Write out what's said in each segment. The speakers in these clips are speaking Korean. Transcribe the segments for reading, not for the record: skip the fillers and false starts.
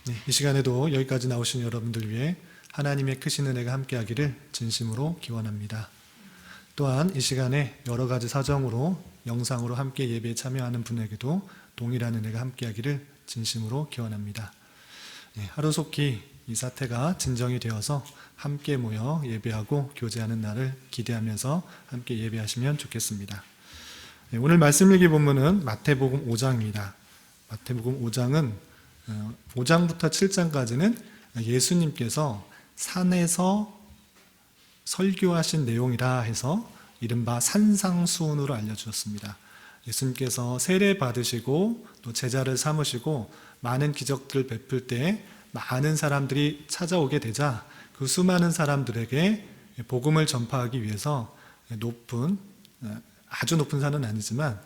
네, 이 시간에도 여기까지 나오신 여러분들 위해 하나님의 크신 은혜가 함께하기를 진심으로 기원합니다. 또한 이 시간에 여러 가지 사정으로 영상으로 함께 예배에 참여하는 분에게도 동일한 은혜가 함께하기를 진심으로 기원합니다. 네, 하루속히 이 사태가 진정이 되어서 함께 모여 예배하고 교제하는 날을 기대하면서 함께 예배하시면 좋겠습니다. 네, 오늘 말씀 읽기 본문은 마태복음 5장입니다. 마태복음 5장은 5장부터 7장까지는 예수님께서 산에서 설교하신 내용이라 해서 이른바 산상수훈으로 알려주었습니다. 예수님께서 세례 받으시고 또 제자를 삼으시고 많은 기적들을 베풀 때 많은 사람들이 찾아오게 되자 그 수많은 사람들에게 복음을 전파하기 위해서 아주 높은 산은 아니지만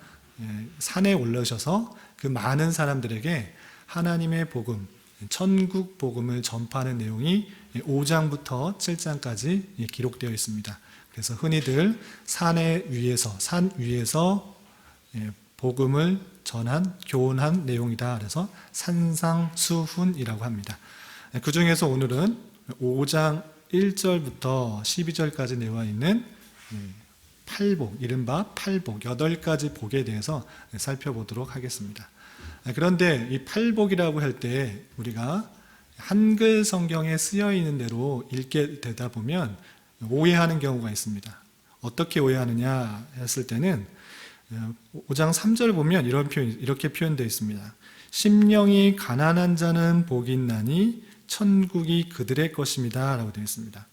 산에 올라오셔서 그 많은 사람들에게 하나님의 복음, 천국 복음을 전파하는 내용이 5장부터 7장까지 기록되어 있습니다. 그래서 흔히들 산 위에서 복음을 교훈한 내용이다. 그래서 산상수훈이라고 합니다. 그 중에서 오늘은 5장 1절부터 12절까지 내와 있는 이른바 팔복, 8가지 복에 대해서 살펴보도록 하겠습니다. 그런데 이 팔복이라고 할 때 우리가 한글 성경에 쓰여 있는 대로 읽게 되다 보면 오해하는 경우가 있습니다. 어떻게 오해하느냐 했을 때는 5장 3절 보면 이렇게 표현되어 있습니다. 심령이 가난한 자는 복이 있나니 천국이 그들의 것입니다 라고 되어 있습니다.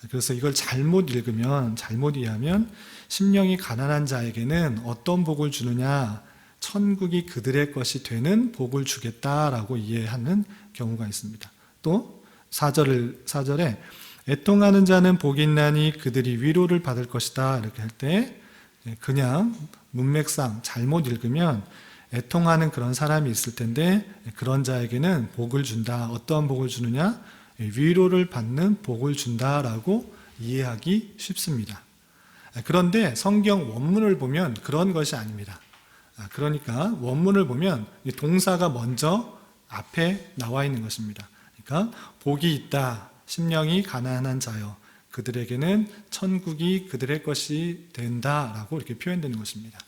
그래서 이걸 잘못 이해하면 심령이 가난한 자에게는 어떤 복을 주느냐, 천국이 그들의 것이 되는 복을 주겠다라고 이해하는 경우가 있습니다. 또 4절에 애통하는 자는 복이 있나니 그들이 위로를 받을 것이다 이렇게 할 때 그냥 문맥상 잘못 읽으면 애통하는 그런 사람이 있을 텐데 그런 자에게는 복을 준다. 어떠한 복을 주느냐? 위로를 받는 복을 준다라고 이해하기 쉽습니다. 그런데 성경 원문을 보면 그런 것이 아닙니다. 그러니까 원문을 보면 동사가 먼저 앞에 나와 있는 것입니다. 그러니까 복이 있다. 심령이 가난한 자여 그들에게는 천국이 그들의 것이 된다라고 이렇게 표현되는 것입니다.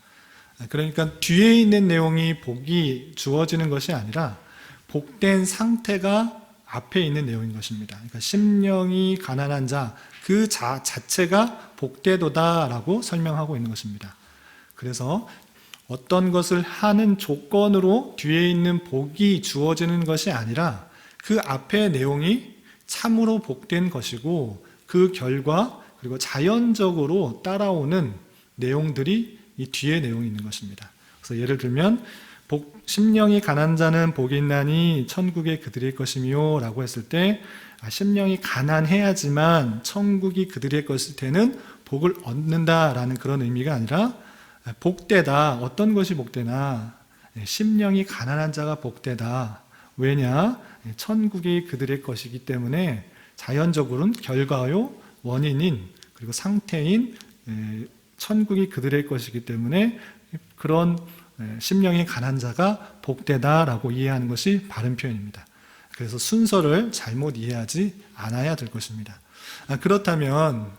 그러니까 뒤에 있는 내용이 복이 주어지는 것이 아니라 복된 상태가 앞에 있는 내용인 것입니다. 그러니까 심령이 가난한 자 그 자체가 복되도다라고 설명하고 있는 것입니다. 그래서 어떤 것을 하는 조건으로 뒤에 있는 복이 주어지는 것이 아니라 그 앞의 내용이 참으로 복된 것이고 그 결과 그리고 자연적으로 따라오는 내용들이 이 뒤에 내용이 있는 것입니다. 그래서 예를 들면 심령이 가난한 자는 복이 있나니 천국이 그들의 것이며 라고 했을 때 심령이 가난해야지만 천국이 그들의 것이 되는 복을 얻는다라는 그런 의미가 아니라 복되다. 어떤 것이 복되나? 심령이 가난한 자가 복되다. 왜냐? 천국이 그들의 것이기 때문에 자연적으로는 결과요, 원인인 그리고 상태인 천국이 그들의 것이기 때문에 그런 심령이 가난한 자가 복되다라고 이해하는 것이 바른 표현입니다. 그래서 순서를 잘못 이해하지 않아야 될 것입니다. 그렇다면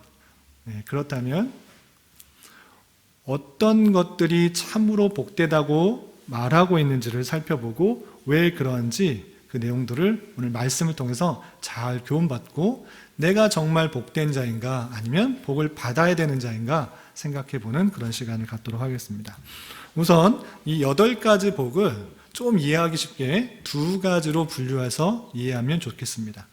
어떤 것들이 참으로 복되다고 말하고 있는지를 살펴보고 왜 그러한지 그 내용들을 오늘 말씀을 통해서 잘 교훈받고 내가 정말 복된 자인가 아니면 복을 받아야 되는 자인가 생각해보는 그런 시간을 갖도록 하겠습니다. 우선 이 8가지 복을 좀 이해하기 쉽게 2가지로 분류해서 이해하면 좋겠습니다.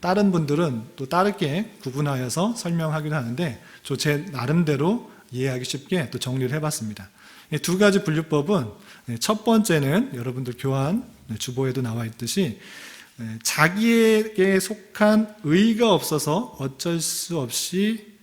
다른 분들은 또 다르게 구분하여서 설명하기도 하는데 제 나름대로 이해하기 쉽게 또 정리를 해봤습니다. 2가지 분류법은 첫 번째는 여러분들 교환 주보에도 나와 있듯이 자기에게 속한 의가 없어서 어쩔 수 없이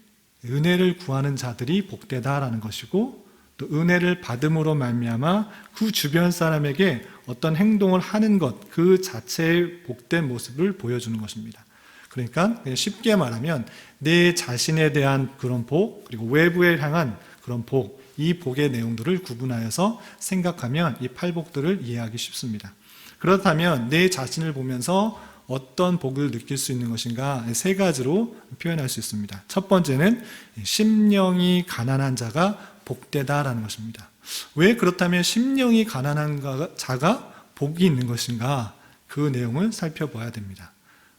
은혜를 구하는 자들이 복되다라는 것이고 또 은혜를 받음으로 말미암아 그 주변 사람에게 어떤 행동을 하는 것 그 자체의 복된 모습을 보여주는 것입니다. 그러니까 쉽게 말하면 내 자신에 대한 그런 복 그리고 외부에 향한 그런 복 이 복의 내용들을 구분하여서 생각하면 이 팔복들을 이해하기 쉽습니다. 그렇다면 내 자신을 보면서 어떤 복을 느낄 수 있는 것인가, 세 가지로 표현할 수 있습니다. 첫 번째는 심령이 가난한 자가 복되다라는 것입니다. 왜 그렇다면 심령이 가난한 자가 복이 있는 것인가, 그 내용을 살펴봐야 됩니다.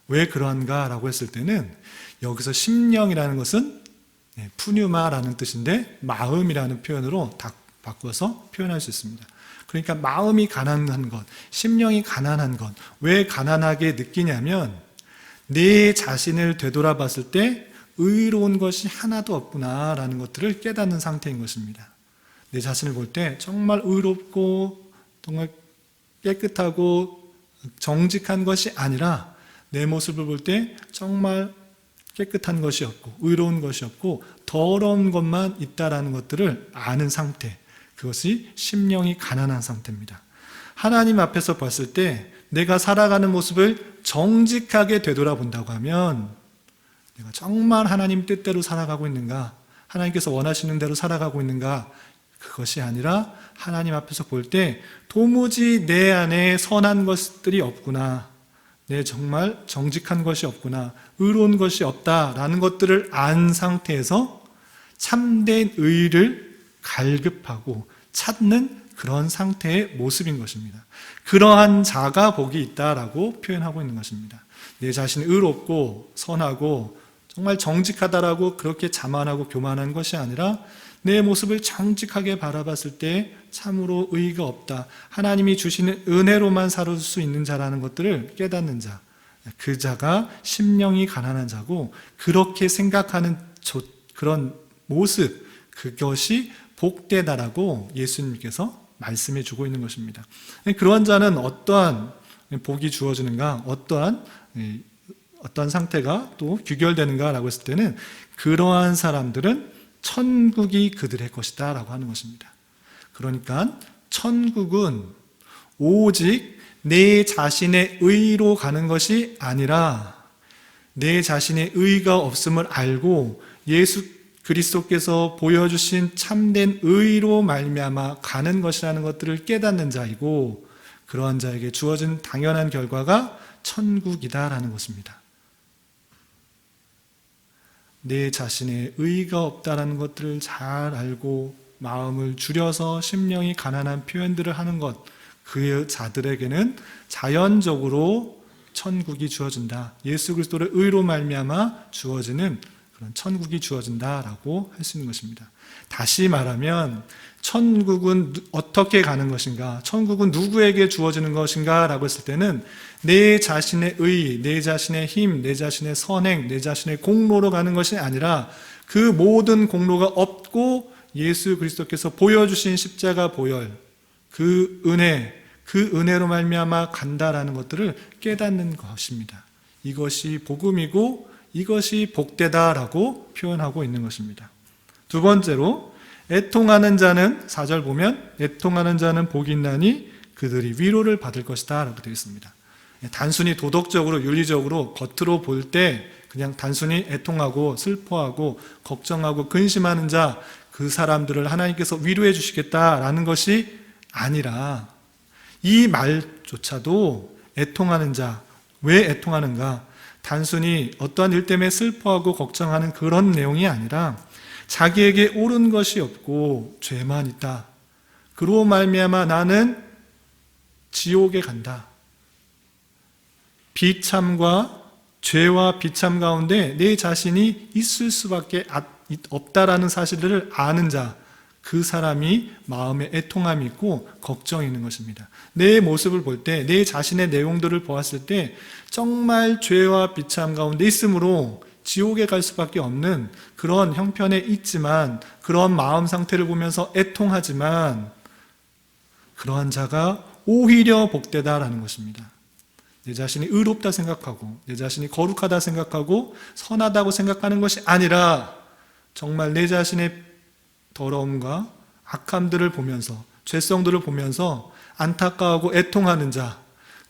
왜 그러한가 라고 했을 때는 여기서 심령이라는 것은 푸뉴마라는 뜻인데 마음이라는 표현으로 다 바꿔서 표현할 수 있습니다. 그러니까 마음이 가난한 것, 심령이 가난한 것, 왜 가난하게 느끼냐면 내 자신을 되돌아봤을 때 의로운 것이 하나도 없구나라는 것들을 깨닫는 상태인 것입니다. 내 자신을 볼 때 정말 의롭고 정말 깨끗하고 정직한 것이 아니라 내 모습을 볼 때 정말 깨끗한 것이 없고 의로운 것이 없고 더러운 것만 있다라는 것들을 아는 상태, 그것이 심령이 가난한 상태입니다. 하나님 앞에서 봤을 때 내가 살아가는 모습을 정직하게 되돌아본다고 하면 내가 정말 하나님 뜻대로 살아가고 있는가, 하나님께서 원하시는 대로 살아가고 있는가, 그것이 아니라 하나님 앞에서 볼 때 도무지 내 안에 선한 것들이 없구나, 내 정말 정직한 것이 없구나, 의로운 것이 없다라는 것들을 안 상태에서 참된 의를 갈급하고 찾는 그런 상태의 모습인 것입니다. 그러한 자가 복이 있다라고 표현하고 있는 것입니다. 내 자신이 의롭고 선하고 정말 정직하다라고 그렇게 자만하고 교만한 것이 아니라 내 모습을 정직하게 바라봤을 때 참으로 의의가 없다, 하나님이 주시는 은혜로만 살 수 있는 자라는 것들을 깨닫는 자, 그 자가 심령이 가난한 자고, 그렇게 생각하는 그런 모습, 그것이 복되다라고 예수님께서 말씀해 주고 있는 것입니다. 그러한 자는 어떠한 복이 주어지는가, 어떠한 상태가 또 귀결되는가라고 했을 때는 그러한 사람들은 천국이 그들의 것이다 라고 하는 것입니다. 그러니까 천국은 오직 내 자신의 의로 가는 것이 아니라 내 자신의 의가 없음을 알고 예수 그리스도께서 보여주신 참된 의로 말미암아 가는 것이라는 것들을 깨닫는 자이고, 그러한 자에게 주어진 당연한 결과가 천국이다라는 것입니다. 내 자신의 의의가 없다라는 것들을 잘 알고 마음을 줄여서 심령이 가난한 표현들을 하는 것, 그 자들에게는 자연적으로 천국이 주어진다, 예수 그리스도를 의로 말미암아 주어지는 그런 천국이 주어진다라고 할 수 있는 것입니다. 다시 말하면 천국은 어떻게 가는 것인가, 천국은 누구에게 주어지는 것인가 라고 했을 때는 내 자신의 의, 내 자신의 힘, 내 자신의 선행, 내 자신의 공로로 가는 것이 아니라 그 모든 공로가 없고 예수 그리스도께서 보여주신 십자가 보혈, 그 은혜로 말미암아 간다라는 것들을 깨닫는 것입니다. 이것이 복음이고 이것이 복되다라고 표현하고 있는 것입니다. 두 번째로 애통하는 자는, 4절 보면 애통하는 자는 복이 있나니 그들이 위로를 받을 것이다 라고 되어 있습니다. 단순히 도덕적으로 윤리적으로 겉으로 볼 때 그냥 단순히 애통하고 슬퍼하고 걱정하고 근심하는 자, 그 사람들을 하나님께서 위로해 주시겠다라는 것이 아니라, 이 말조차도 애통하는 자, 왜 애통하는가, 단순히 어떠한 일 때문에 슬퍼하고 걱정하는 그런 내용이 아니라 자기에게 옳은 것이 없고 죄만 있다, 그로 말미암아 나는 지옥에 간다, 비참과 죄와 비참 가운데 내 자신이 있을 수밖에 없다라는 사실을 아는 자, 그 사람이 마음에 애통함이 있고 걱정이 있는 것입니다. 내 모습을 볼 때, 내 자신의 내용들을 보았을 때 정말 죄와 비참 가운데 있으므로 지옥에 갈 수밖에 없는 그런 형편에 있지만, 그런 마음 상태를 보면서 애통하지만 그러한 자가 오히려 복되다라는 것입니다. 내 자신이 의롭다 생각하고 내 자신이 거룩하다 생각하고 선하다고 생각하는 것이 아니라 정말 내 자신의 더러움과 악함들을 보면서, 죄성들을 보면서 안타까워하고 애통하는 자,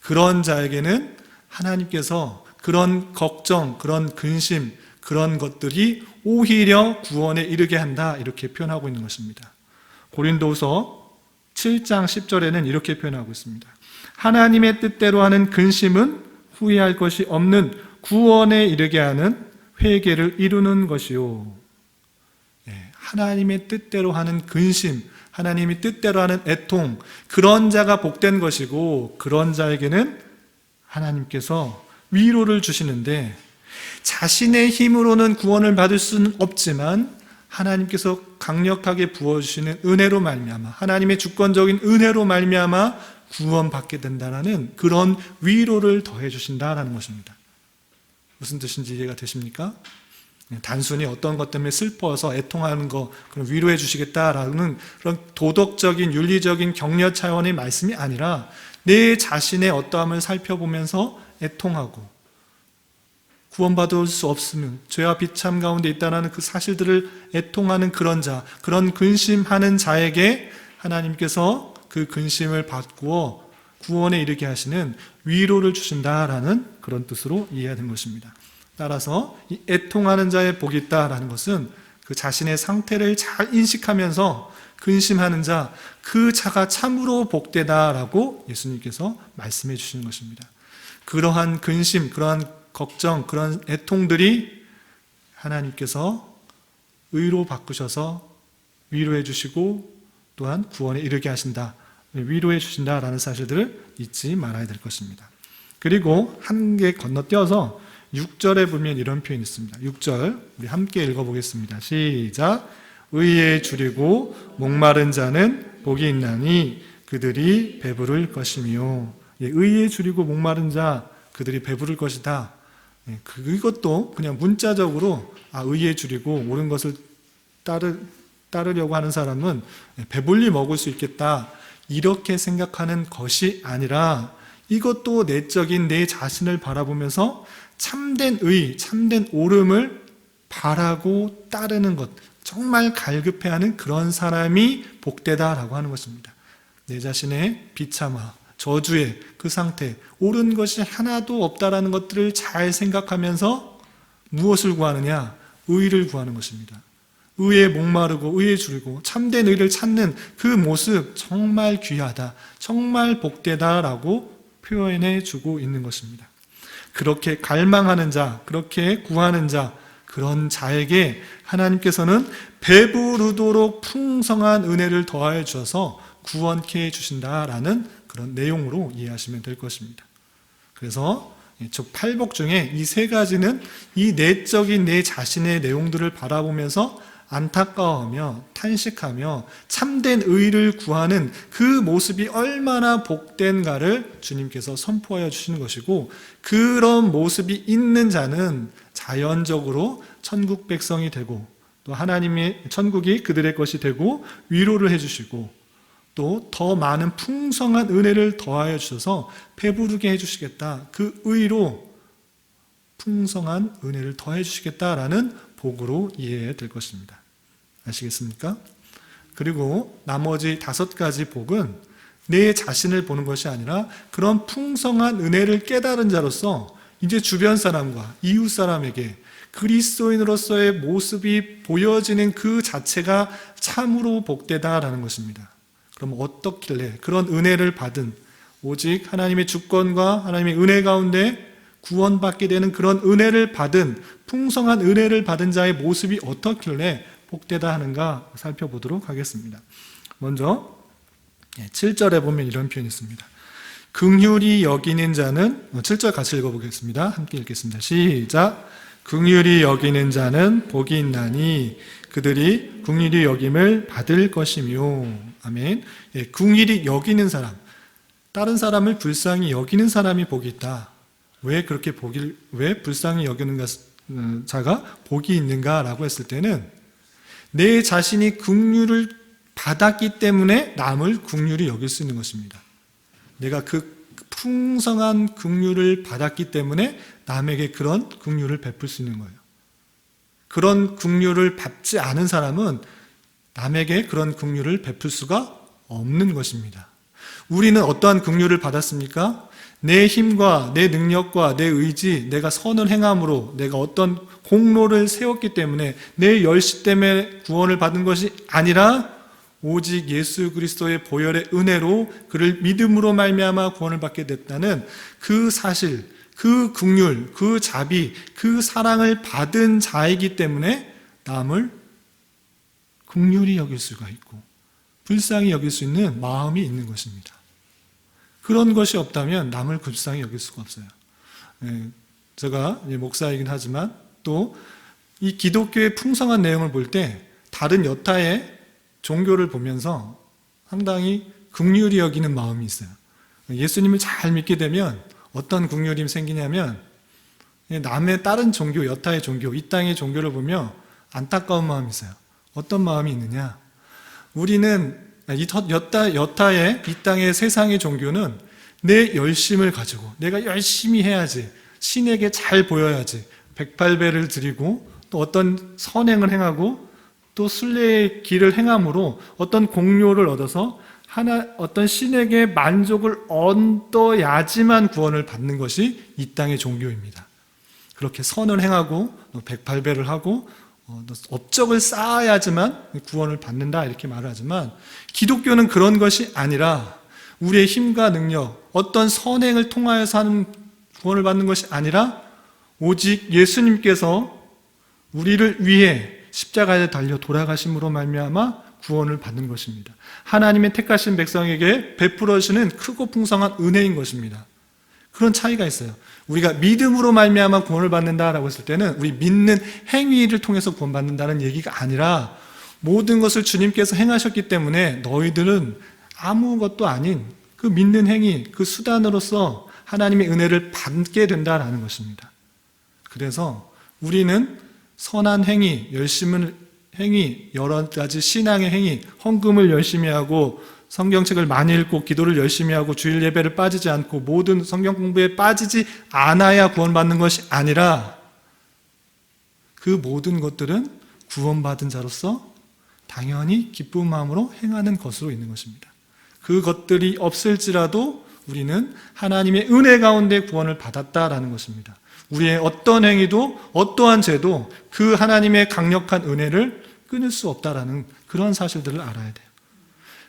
그런 자에게는 하나님께서 그런 걱정, 그런 근심, 그런 것들이 오히려 구원에 이르게 한다, 이렇게 표현하고 있는 것입니다. 고린도후서 7장 10절에는 이렇게 표현하고 있습니다. 하나님의 뜻대로 하는 근심은 후회할 것이 없는 구원에 이르게 하는 회개를 이루는 것이요. 하나님의 뜻대로 하는 근심, 하나님의 뜻대로 하는 애통, 그런 자가 복된 것이고, 그런 자에게는 하나님께서 위로를 주시는데, 자신의 힘으로는 구원을 받을 수는 없지만 하나님께서 강력하게 부어주시는 은혜로 말미암아, 하나님의 주권적인 은혜로 말미암아 구원받게 된다는 그런 위로를 더해 주신다라는 것입니다. 무슨 뜻인지 이해가 되십니까? 단순히 어떤 것 때문에 슬퍼서 애통하는 거, 그럼 위로해 주시겠다라는 그런 도덕적인, 윤리적인 격려 차원의 말씀이 아니라 내 자신의 어떠함을 살펴보면서 애통하고, 구원받을 수 없으면 죄와 비참 가운데 있다는 그 사실들을 애통하는 그런 자, 그런 근심하는 자에게 하나님께서 그 근심을 바꾸어 구원에 이르게 하시는 위로를 주신다라는 그런 뜻으로 이해해야 되는 것입니다. 따라서 이 애통하는 자의 복이 있다라는 것은 그 자신의 상태를 잘 인식하면서 근심하는 자, 그 자가 참으로 복되다라고 예수님께서 말씀해 주시는 것입니다. 그러한 근심, 그러한 걱정, 그런 애통들이 하나님께서 의로 바꾸셔서 위로해 주시고 또한 구원에 이르게 하신다, 위로해 주신다라는 사실들을 잊지 말아야 될 것입니다. 그리고 한 개 건너뛰어서 6절에 보면 이런 표현이 있습니다. 6절 우리 함께 읽어보겠습니다. 시작. 의에 줄이고 목마른 자는 복이 있나니 그들이 배부를 것이며. 의에 줄이고 목마른 자 그들이 배부를 것이다. 이것도 그냥 문자적으로 의에 줄이고 옳은 것을 따르려고 하는 사람은 배불리 먹을 수 있겠다, 이렇게 생각하는 것이 아니라 이것도 내적인 내 자신을 바라보면서 참된 의, 참된 옳음을 바라고 따르는 것, 정말 갈급해하는 그런 사람이 복되다라고 하는 것입니다. 내 자신의 비참화, 저주의 그 상태, 옳은 것이 하나도 없다라는 것들을 잘 생각하면서 무엇을 구하느냐? 의를 구하는 것입니다. 의에 목마르고 의에 줄이고 참된 의를 찾는 그 모습 정말 귀하다, 정말 복되다라고 표현해 주고 있는 것입니다. 그렇게 갈망하는 자, 그렇게 구하는 자, 그런 자에게 하나님께서는 배부르도록 풍성한 은혜를 더하여 주셔서 구원케 해 주신다라는 그런 내용으로 이해하시면 될 것입니다. 그래서 즉 팔복 중에 이 세 가지는 이 내적인 내 자신의 내용들을 바라보면서 안타까워하며 탄식하며 참된 의를 구하는 그 모습이 얼마나 복된가를 주님께서 선포하여 주시는 것이고, 그런 모습이 있는 자는 자연적으로 천국 백성이 되고 또 하나님의 천국이 그들의 것이 되고 위로를 해주시고 또 더 많은 풍성한 은혜를 더하여 주셔서 배부르게 해주시겠다, 그 의로 풍성한 은혜를 더해 주시겠다라는 복으로 이해해야 될 것입니다. 아시겠습니까? 그리고 나머지 5가지 복은 내 자신을 보는 것이 아니라 그런 풍성한 은혜를 깨달은 자로서 이제 주변 사람과 이웃 사람에게 그리스도인으로서의 모습이 보여지는 그 자체가 참으로 복되다라는 것입니다. 그럼 어떻길래 그런 은혜를 받은, 오직 하나님의 주권과 하나님의 은혜 가운데 구원받게 되는 그런 은혜를 받은, 풍성한 은혜를 받은 자의 모습이 어떻길래 복되다 하는가 살펴보도록 하겠습니다. 먼저 7절에 보면 이런 표현이 있습니다. 긍휼히 여기는 자는, 7절 같이 읽어보겠습니다. 함께 읽겠습니다. 시작. 긍휼히 여기는 자는 복이 있나니 그들이 긍휼히 여김을 받을 것이며. 아멘. 긍휼히 여기는 사람, 다른 사람을 불쌍히 여기는 사람이 복이 있다. 왜 불쌍히 여기는 자가 복이 있는가라고 했을 때는 내 자신이 긍휼을 받았기 때문에 남을 긍휼히 여길 수 있는 것입니다. 내가 그 풍성한 긍휼을 받았기 때문에 남에게 그런 긍휼을 베풀 수 있는 거예요. 그런 긍휼을 받지 않은 사람은 남에게 그런 긍휼을 베풀 수가 없는 것입니다. 우리는 어떠한 긍휼을 받았습니까? 내 힘과 내 능력과 내 의지, 내가 선을 행함으로 내가 어떤 공로를 세웠기 때문에 내 열심 때문에 구원을 받은 것이 아니라 오직 예수 그리스도의 보혈의 은혜로 그를 믿음으로 말미암아 구원을 받게 됐다는 그 사실, 그 긍휼, 그 자비, 그 사랑을 받은 자이기 때문에 남을 긍휼히 여길 수가 있고 불쌍히 여길 수 있는 마음이 있는 것입니다. 그런 것이 없다면 남을 불쌍히 여길 수가 없어요. 제가 목사이긴 하지만 또 이 기독교의 풍성한 내용을 볼 때 다른 여타의 종교를 보면서 상당히 긍휼히 여기는 마음이 있어요. 예수님을 잘 믿게 되면 어떤 긍휼이 생기냐면 남의 다른 종교, 여타의 종교, 이 땅의 종교를 보며 안타까운 마음이 있어요. 어떤 마음이 있느냐? 우리는 여타의 이 땅의 세상의 종교는 내 열심을 가지고 내가 열심히 해야지, 신에게 잘 보여야지, 108배를 드리고 또 어떤 선행을 행하고 또 순례의 길을 행함으로 어떤 공료를 얻어서 어떤 신에게 만족을 얻어야지만 구원을 받는 것이 이 땅의 종교입니다. 그렇게 선을 행하고 108배를 하고 업적을 쌓아야지만 구원을 받는다 이렇게 말을 하지만 기독교는 그런 것이 아니라 우리의 힘과 능력, 어떤 선행을 통하여서 하는 구원을 받는 것이 아니라 오직 예수님께서 우리를 위해 십자가에 달려 돌아가심으로 말미암아 구원을 받는 것입니다. 하나님의 택하신 백성에게 베풀어 주시는 크고 풍성한 은혜인 것입니다. 그런 차이가 있어요. 우리가 믿음으로 말미암아 구원을 받는다라고 했을 때는 우리 믿는 행위를 통해서 구원받는다는 얘기가 아니라 모든 것을 주님께서 행하셨기 때문에 너희들은 아무것도 아닌 그 믿는 행위, 그 수단으로서 하나님의 은혜를 받게 된다라는 것입니다. 그래서 우리는 선한 행위, 열심을 행위, 여러 가지 신앙의 행위, 헌금을 열심히 하고 성경책을 많이 읽고 기도를 열심히 하고 주일 예배를 빠지지 않고 모든 성경 공부에 빠지지 않아야 구원받는 것이 아니라 그 모든 것들은 구원받은 자로서 당연히 기쁜 마음으로 행하는 것으로 있는 것입니다. 그것들이 없을지라도 우리는 하나님의 은혜 가운데 구원을 받았다라는 것입니다. 우리의 어떤 행위도 어떠한 죄도 그 하나님의 강력한 은혜를 끊을 수 없다라는 그런 사실들을 알아야 돼요.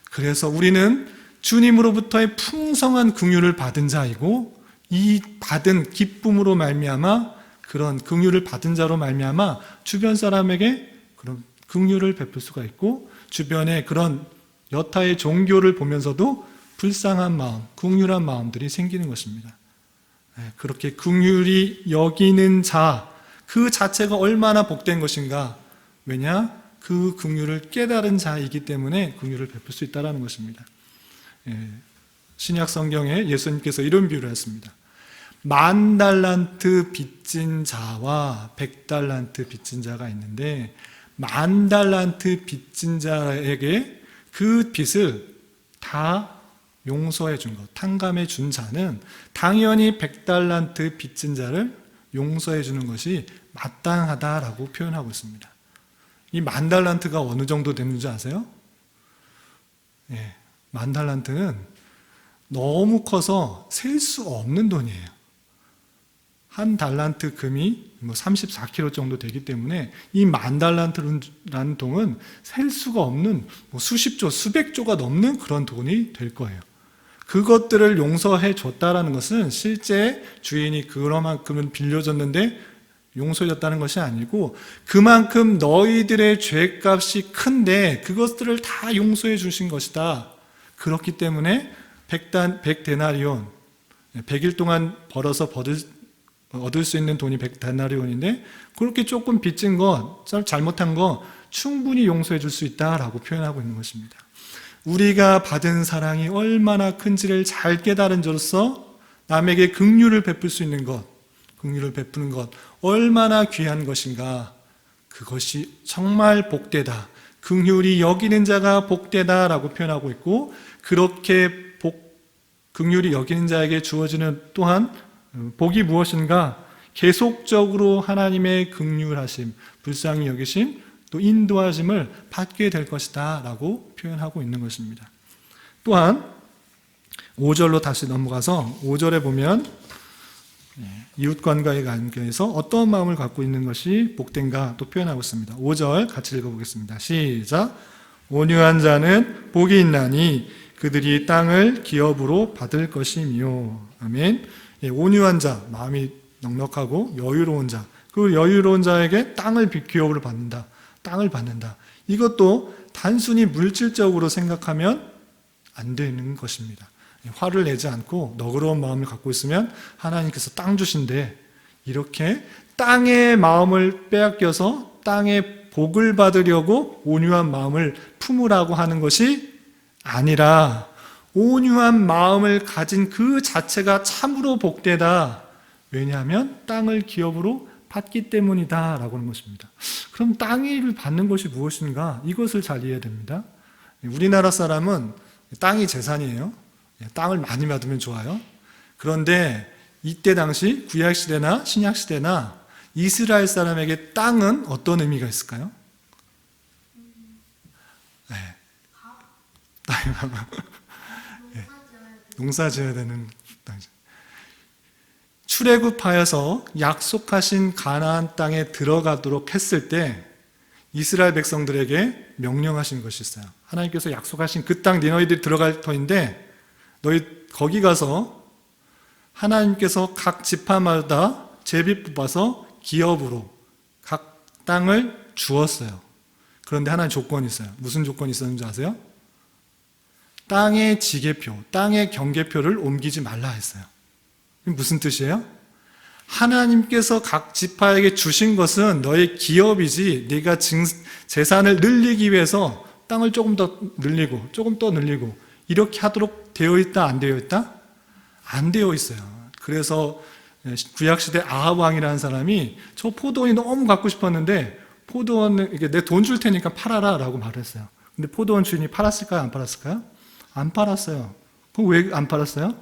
그래서 우리는 주님으로부터의 풍성한 긍휼을 받은 자이고 이 받은 기쁨으로 말미암아 그런 긍휼을 받은 자로 말미암아 주변 사람에게 그런 긍휼을 베풀 수가 있고 주변에 그런 여타의 종교를 보면서도 불쌍한 마음, 긍휼한 마음들이 생기는 것입니다. 그렇게 긍휼히 여기는 자, 그 자체가 얼마나 복된 것인가. 왜냐? 그 긍휼을 깨달은 자이기 때문에 긍휼을 베풀 수 있다는 것입니다. 신약 성경에 예수님께서 이런 비유를 했습니다. 10,000달란트 빚진 자와 100달란트 빚진 자가 있는데 10,000달란트 빚진 자에게 그 빚을 다 용서해 준 것, 탕감해 준 자는 당연히 100달란트 빚진 자를 용서해 주는 것이 마땅하다라고 표현하고 있습니다. 이 10,000달란트가 어느 정도 되는지 아세요? 10,000달란트는 너무 커서 셀 수 없는 돈이에요. 한 달란트 금이 34kg 정도 되기 때문에 이 10,000달란트라는 돈은 셀 수가 없는 수십조, 수백조가 넘는 그런 돈이 될 거예요. 그것들을 용서해 줬다라는 것은 실제 주인이 그만큼은 빌려줬는데 용서해 줬다는 것이 아니고 그만큼 너희들의 죄값이 큰데 그것들을 다 용서해 주신 것이다. 그렇기 때문에 100데나리온, 100일 동안 벌어서 얻을 수 있는 돈이 100데나리온인데 그렇게 조금 빚진 것, 잘못한 것 충분히 용서해 줄 수 있다라고 표현하고 있는 것입니다. 우리가 받은 사랑이 얼마나 큰지를 잘 깨달은 자로서 남에게 긍휼을 베풀 수 있는 것, 긍휼을 베푸는 것 얼마나 귀한 것인가. 그것이 정말 복되다. 긍휼히 여기는 자가 복되다라고 표현하고 있고 그렇게 긍휼히 여기는 자에게 주어지는 또한 복이 무엇인가? 계속적으로 하나님의 긍휼하심, 불쌍히 여기심, 또 인도하심을 받게 될 것이다 라고 표현하고 있는 것입니다. 또한 5절로 다시 넘어가서 5절에 보면 이웃과의 관계에서 어떤 마음을 갖고 있는 것이 복된가 또 표현하고 있습니다. 5절 같이 읽어보겠습니다. 시작. 온유한 자는 복이 있나니 그들이 땅을 기업으로 받을 것이며. 아멘. 예, 온유한 자, 마음이 넉넉하고 여유로운 자, 그 여유로운 자에게 땅을 기업으로 받는다. 땅을 받는다. 이것도 단순히 물질적으로 생각하면 안 되는 것입니다. 화를 내지 않고 너그러운 마음을 갖고 있으면 하나님께서 땅 주신대. 이렇게 땅의 마음을 빼앗겨서 땅의 복을 받으려고 온유한 마음을 품으라고 하는 것이 아니라 온유한 마음을 가진 그 자체가 참으로 복되다. 왜냐하면 땅을 기업으로 받기 때문이다 라고 하는 것입니다. 그럼 땅을 받는 것이 무엇인가? 이것을 잘 이해해야 됩니다. 우리나라 사람은 땅이 재산이에요. 땅을 많이 받으면 좋아요. 그런데 이때 당시 구약시대나 신약시대나 이스라엘 사람에게 땅은 어떤 의미가 있을까요? 네. 농사 지어야 되는 땅이죠. 출애굽하여서 약속하신 가나안 땅에 들어가도록 했을 때 이스라엘 백성들에게 명령하신 것이 있어요. 하나님께서 약속하신 그 땅 너희들이 들어갈 터인데 너희 거기 가서 하나님께서 각 지파마다 제비 뽑아서 기업으로 각 땅을 주었어요. 그런데 하나의 조건이 있어요. 무슨 조건이 있었는지 아세요? 땅의 지계표, 땅의 경계표를 옮기지 말라 했어요. 무슨 뜻이에요? 하나님께서 각 지파에게 주신 것은 너의 기업이지 네가 재산을 늘리기 위해서 땅을 조금 더 늘리고 조금 더 늘리고 이렇게 하도록 되어 있다 안 되어 있다? 안 되어 있어요. 그래서 구약시대 아합 왕이라는 사람이 저 포도원이 너무 갖고 싶었는데 포도원을 내 돈 줄 테니까 팔아라 라고 말했어요. 근데 포도원 주인이 팔았을까요? 안 팔았을까요? 안 팔았어요. 그럼 왜 안 팔았어요?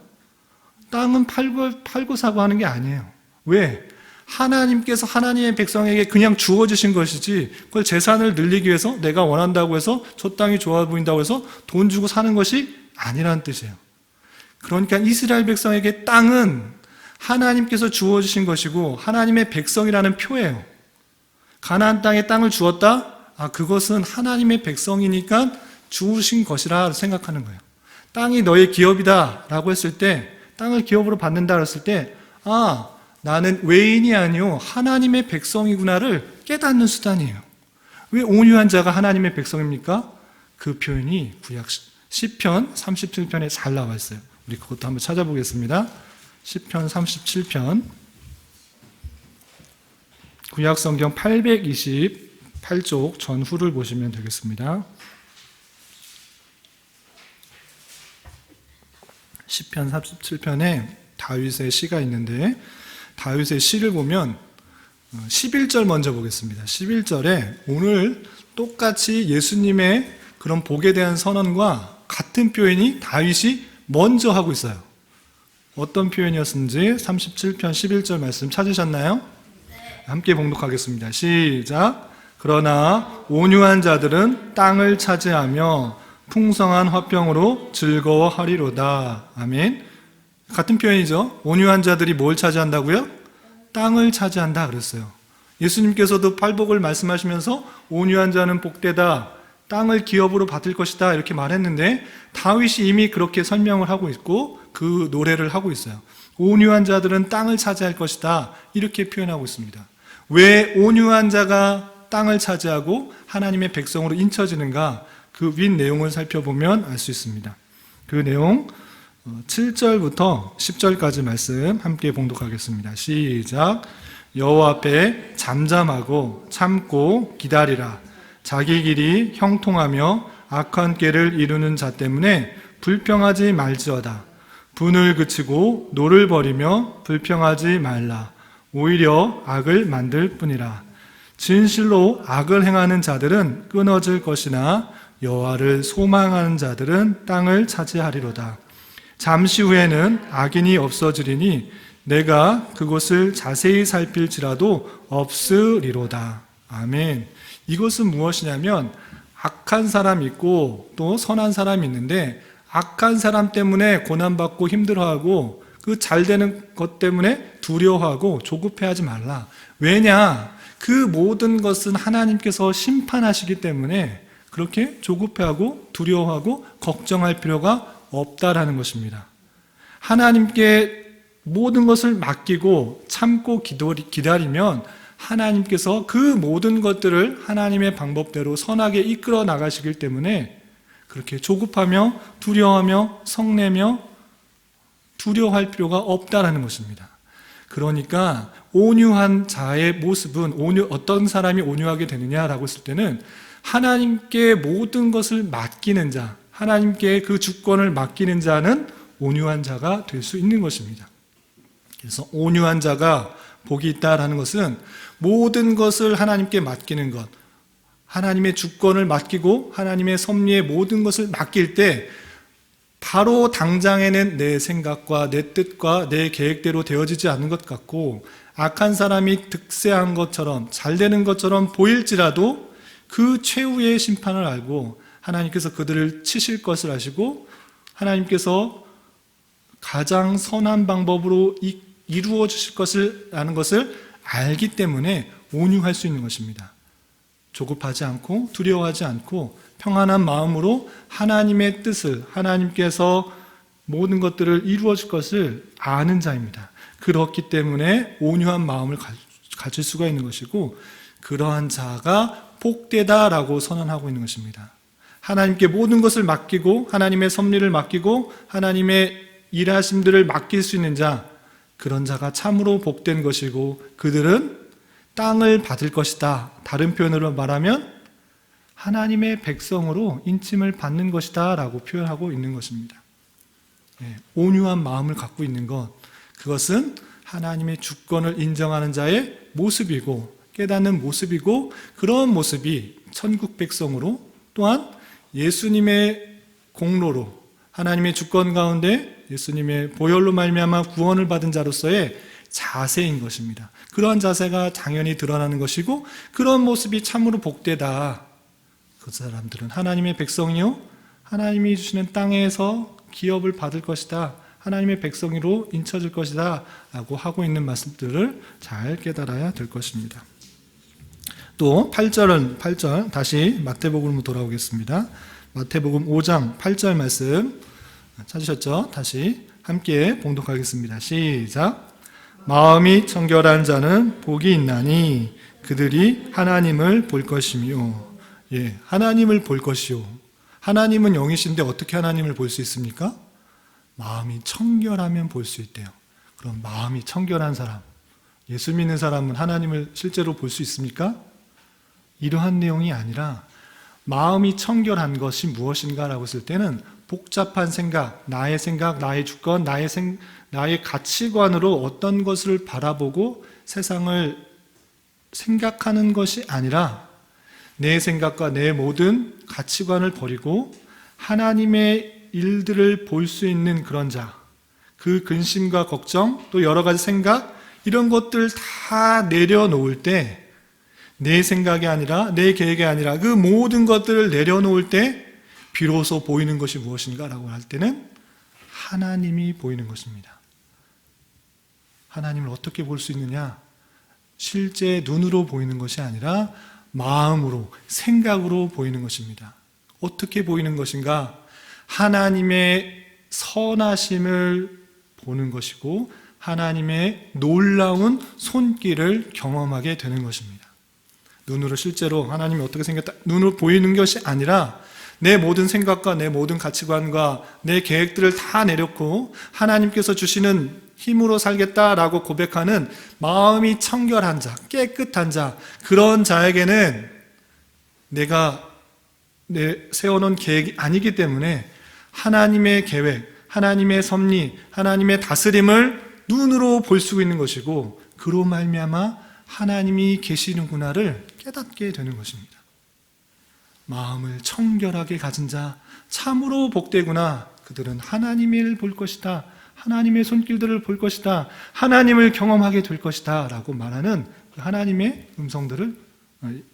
땅은 팔고 사고 하는 게 아니에요. 왜? 하나님께서 하나님의 백성에게 그냥 주어주신 것이지 그걸 재산을 늘리기 위해서 내가 원한다고 해서 저 땅이 좋아 보인다고 해서 돈 주고 사는 것이 아니라는 뜻이에요. 그러니까 이스라엘 백성에게 땅은 하나님께서 주어주신 것이고 하나님의 백성이라는 표예요. 가나안 땅에 땅을 주었다? 그것은 하나님의 백성이니까 주신 것이라 생각하는 거예요. 땅이 너의 기업이다 라고 했을 때 땅을 기업으로 받는다 그랬을 때 나는 외인이 아니요 하나님의 백성이구나를 깨닫는 수단이에요. 왜 온유한 자가 하나님의 백성입니까? 그 표현이 구약 시편 37편에 잘 나와 있어요. 우리 그것도 한번 찾아보겠습니다. 시편 37편 구약 성경 828쪽 전후를 보시면 되겠습니다. 시편 37편에 다윗의 시가 있는데 다윗의 시를 보면 11절 먼저 보겠습니다. 11절에 오늘 똑같이 예수님의 그런 복에 대한 선언과 같은 표현이 다윗이 먼저 하고 있어요. 어떤 표현이었는지 37편 11절 말씀 찾으셨나요? 함께 봉독하겠습니다. 시작. 그러나 온유한 자들은 땅을 차지하며 풍성한 화평으로 즐거워하리로다. 아멘. 같은 표현이죠. 온유한 자들이 뭘 차지한다고요? 땅을 차지한다 그랬어요. 예수님께서도 팔복을 말씀하시면서 온유한 자는 복되다. 땅을 기업으로 받을 것이다 이렇게 말했는데 다윗이 이미 그렇게 설명을 하고 있고 그 노래를 하고 있어요. 온유한 자들은 땅을 차지할 것이다 이렇게 표현하고 있습니다. 왜 온유한 자가 땅을 차지하고 하나님의 백성으로 인쳐지는가? 그 윗 내용을 살펴보면 알 수 있습니다. 그 내용 7절부터 10절까지 말씀 함께 봉독하겠습니다. 시작. 여호와 앞에 잠잠하고 참고 기다리라. 자기 길이 형통하며 악한 꾀를 이루는 자 때문에 불평하지 말지어다. 분을 그치고 노를 버리며 불평하지 말라. 오히려 악을 만들 뿐이라. 진실로 악을 행하는 자들은 끊어질 것이나 여호와를 소망하는 자들은 땅을 차지하리로다. 잠시 후에는 악인이 없어지리니 내가 그곳을 자세히 살필지라도 없으리로다. 아멘. 이것은 무엇이냐면 악한 사람이 있고 또 선한 사람이 있는데 악한 사람 때문에 고난받고 힘들어하고 그 잘되는 것 때문에 두려워하고 조급해하지 말라. 왜냐? 그 모든 것은 하나님께서 심판하시기 때문에 그렇게 조급해하고 두려워하고 걱정할 필요가 없다라는 것입니다. 하나님께 모든 것을 맡기고 참고 기다리면 하나님께서 그 모든 것들을 하나님의 방법대로 선하게 이끌어 나가시기 때문에 그렇게 조급하며 두려워하며 성내며 두려워할 필요가 없다라는 것입니다. 그러니까 온유한 자의 모습은 어떤 사람이 온유하게 되느냐라고 했을 때는 하나님께 모든 것을 맡기는 자, 하나님께 그 주권을 맡기는 자는 온유한 자가 될 수 있는 것입니다. 그래서 온유한 자가 복이 있다라는 것은 모든 것을 하나님께 맡기는 것, 하나님의 주권을 맡기고 하나님의 섭리의 모든 것을 맡길 때 바로 당장에는 내 생각과 내 뜻과 내 계획대로 되어지지 않는 것 같고 악한 사람이 득세한 것처럼 잘 되는 것처럼 보일지라도 그 최후의 심판을 알고 하나님께서 그들을 치실 것을 아시고 하나님께서 가장 선한 방법으로 이루어 주실 것을 아는 것을 알기 때문에 온유할 수 있는 것입니다. 조급하지 않고 두려워하지 않고 평안한 마음으로 하나님의 뜻을, 하나님께서 모든 것들을 이루어 줄 것을 아는 자입니다. 그렇기 때문에 온유한 마음을 가질 수가 있는 것이고 그러한 자가 복되다라고 선언하고 있는 것입니다. 하나님께 모든 것을 맡기고 하나님의 섭리를 맡기고 하나님의 일하심들을 맡길 수 있는 자, 그런 자가 참으로 복된 것이고 그들은 땅을 받을 것이다. 다른 표현으로 말하면 하나님의 백성으로 인침을 받는 것이다 라고 표현하고 있는 것입니다. 온유한 마음을 갖고 있는 것, 그것은 하나님의 주권을 인정하는 자의 모습이고 깨닫는 모습이고 그런 모습이 천국 백성으로 또한 예수님의 공로로 하나님의 주권 가운데 예수님의 보혈로 말미암아 구원을 받은 자로서의 자세인 것입니다. 그러한 자세가 당연히 드러나는 것이고 그런 모습이 참으로 복되다. 그 사람들은 하나님의 백성이요 하나님이 주시는 땅에서 기업을 받을 것이다. 하나님의 백성으로 인쳐질 것이다 라고 하고 있는 말씀들을 잘 깨달아야 될 것입니다. 또 8절 다시 마태복음으로 돌아오겠습니다. 마태복음 5장 8절 말씀 찾으셨죠? 다시 함께 봉독하겠습니다. 시작. 마음이 청결한 자는 복이 있나니 그들이 하나님을 볼 것이며 하나님을 볼 것이요. 하나님은 영이신데 어떻게 하나님을 볼 수 있습니까? 마음이 청결하면 볼 수 있대요. 그럼 마음이 청결한 사람, 예수 믿는 사람은 하나님을 실제로 볼 수 있습니까? 이러한 내용이 아니라 마음이 청결한 것이 무엇인가라고 했을 때는 복잡한 생각, 나의 주권, 나의 가치관으로 어떤 것을 바라보고 세상을 생각하는 것이 아니라 내 생각과 내 모든 가치관을 버리고 하나님의 일들을 볼 수 있는 그런 자, 그 근심과 걱정, 또 여러 가지 생각, 이런 것들 다 내려놓을 때 내 생각이 아니라 내 계획이 아니라 그 모든 것들을 내려놓을 때 비로소 보이는 것이 무엇인가라고 할 때는 하나님이 보이는 것입니다. 하나님을 어떻게 볼 수 있느냐? 실제 눈으로 보이는 것이 아니라 마음으로, 생각으로 보이는 것입니다. 어떻게 보이는 것인가? 하나님의 선하심을 보는 것이고 하나님의 놀라운 손길을 경험하게 되는 것입니다. 눈으로 실제로 하나님이 어떻게 생겼다, 눈으로 보이는 것이 아니라 내 모든 생각과 내 모든 가치관과 내 계획들을 다 내려놓고 하나님께서 주시는 힘으로 살겠다라고 고백하는 마음이 청결한 자, 깨끗한 자, 그런 자에게는 내가 세워놓은 계획이 아니기 때문에 하나님의 계획, 하나님의 섭리, 하나님의 다스림을 눈으로 볼 수 있는 것이고 그로 말미암아 하나님이 계시는구나를 깨닫게 되는 것입니다. 마음을 청결하게 가진 자, 참으로 복되구나. 그들은 하나님을 볼 것이다. 하나님의 손길들을 볼 것이다. 하나님을 경험하게 될 것이다. 라고 말하는 하나님의 음성들을,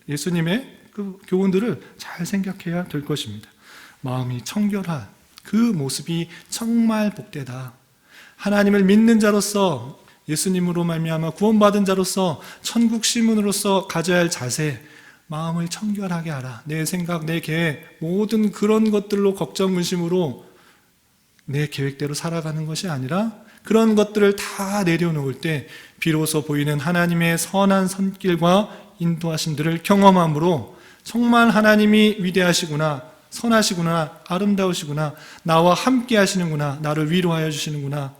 예수님의 그 교훈들을 잘 생각해야 될 것입니다. 마음이 청결한 그 모습이 정말 복되다. 하나님을 믿는 자로서, 예수님으로 말미암아 구원받은 자로서 천국 시민으로서 가져야 할 자세, 마음을 청결하게 하라. 내 생각, 내 계획, 모든 그런 것들로 걱정, 근심으로 내 계획대로 살아가는 것이 아니라 그런 것들을 다 내려놓을 때 비로소 보이는 하나님의 선한 손길과 인도하심들을 경험함으로 정말 하나님이 위대하시구나, 선하시구나, 아름다우시구나, 나와 함께 하시는구나, 나를 위로하여 주시는구나,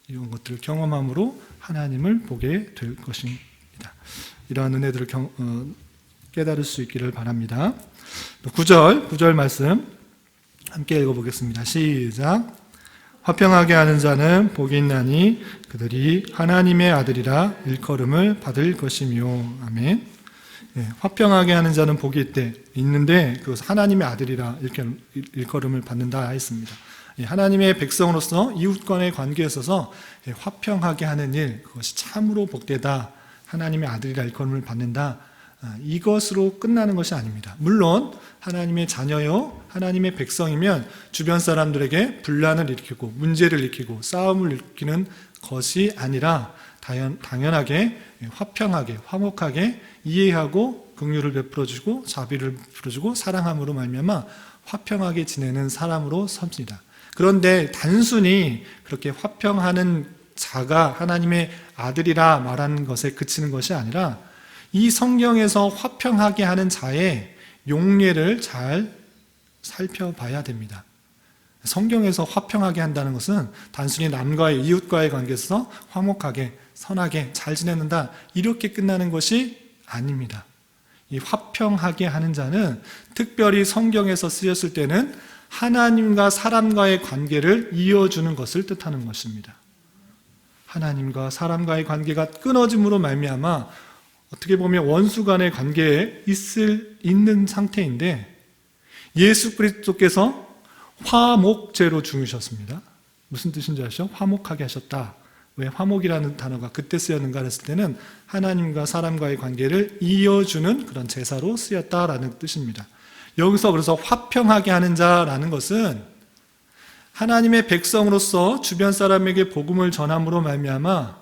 이런 것들을 경험함으로 하나님을 보게 될 것입니다. 이러한 은혜들을 깨달을 수 있기를 바랍니다. 9절 말씀 함께 읽어보겠습니다. 시작. 화평하게 하는 자는 복이 있나니 그들이 하나님의 아들이라 일컬음을 받을 것이며. 아멘. 화평하게 하는 자는 복이 있는데 그것은 하나님의 아들이라 일컬음을 받는다 했습니다. 하나님의 백성으로서 이웃 간의 관계에 있어서 화평하게 하는 일, 그것이 참으로 복되다, 하나님의 아들이라 일컬음을 받는다, 이것으로 끝나는 것이 아닙니다. 물론 하나님의 자녀요, 하나님의 백성이면 주변 사람들에게 분란을 일으키고 문제를 일으키고 싸움을 일으키는 것이 아니라 당연하게 화평하게, 화목하게 이해하고 긍휼을 베풀어주고 자비를 베풀어주고 사랑함으로 말미암아 화평하게 지내는 사람으로 섭니다. 그런데 단순히 그렇게 화평하는 자가 하나님의 아들이라 말하는 것에 그치는 것이 아니라 이 성경에서 화평하게 하는 자의 용례를 잘 살펴봐야 됩니다. 성경에서 화평하게 한다는 것은 단순히 남과의 이웃과의 관계에서 화목하게 선하게 잘 지내는다 이렇게 끝나는 것이 아닙니다. 이 화평하게 하는 자는 특별히 성경에서 쓰였을 때는 하나님과 사람과의 관계를 이어주는 것을 뜻하는 것입니다. 하나님과 사람과의 관계가 끊어짐으로 말미암아 어떻게 보면 원수 간의 관계에 있는 상태인데 예수 그리스도께서 화목제로 죽으셨습니다. 무슨 뜻인지 아시죠? 화목하게 하셨다. 왜 화목이라는 단어가 그때 쓰였는가 했을 때는 하나님과 사람과의 관계를 이어주는 그런 제사로 쓰였다라는 뜻입니다. 여기서 그래서 화평하게 하는 자라는 것은 하나님의 백성으로서 주변 사람에게 복음을 전함으로 말미암아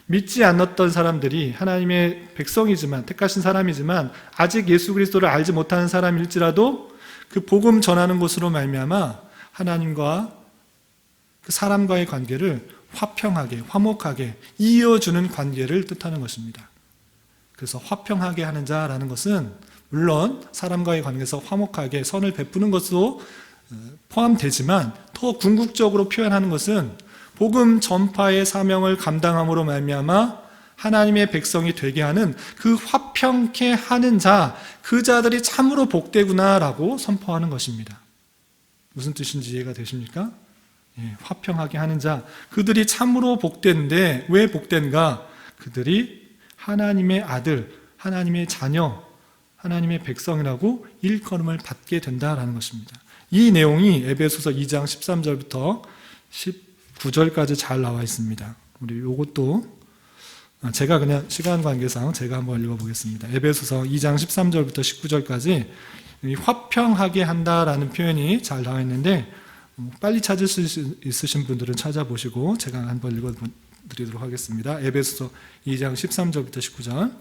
믿지 않았던 사람들이 하나님의 백성이지만 택하신 사람이지만 아직 예수 그리스도를 알지 못하는 사람일지라도 그 복음 전하는 것으로 말미암아 하나님과 그 사람과의 관계를 화평하게 화목하게 이어주는 관계를 뜻하는 것입니다. 그래서 화평하게 하는 자라는 것은 물론 사람과의 관계에서 화목하게 선을 베푸는 것도 포함되지만 더 궁극적으로 표현하는 것은 복음 전파의 사명을 감당함으로 말미암아 하나님의 백성이 되게 하는 그 화평케 하는 자, 그 자들이 참으로 복되구나라고 선포하는 것입니다. 무슨 뜻인지 이해가 되십니까? 화평하게 하는 자, 그들이 참으로 복된데 왜 복된가? 그들이 하나님의 아들, 하나님의 자녀, 하나님의 백성이라고 일컬음을 받게 된다라는 것입니다. 이 내용이 에베소서 2장 13절부터 19절까지 잘 나와 있습니다. 우리 이것도 제가 그냥 시간 관계상 제가 한번 읽어보겠습니다. 에베소서 2장 13절부터 19절까지 화평하게 한다라는 표현이 잘 나와 있는데 빨리 찾을 수 있으신 분들은 찾아보시고 제가 한번 읽어드리도록 하겠습니다. 에베소서 2장 13절부터 19절.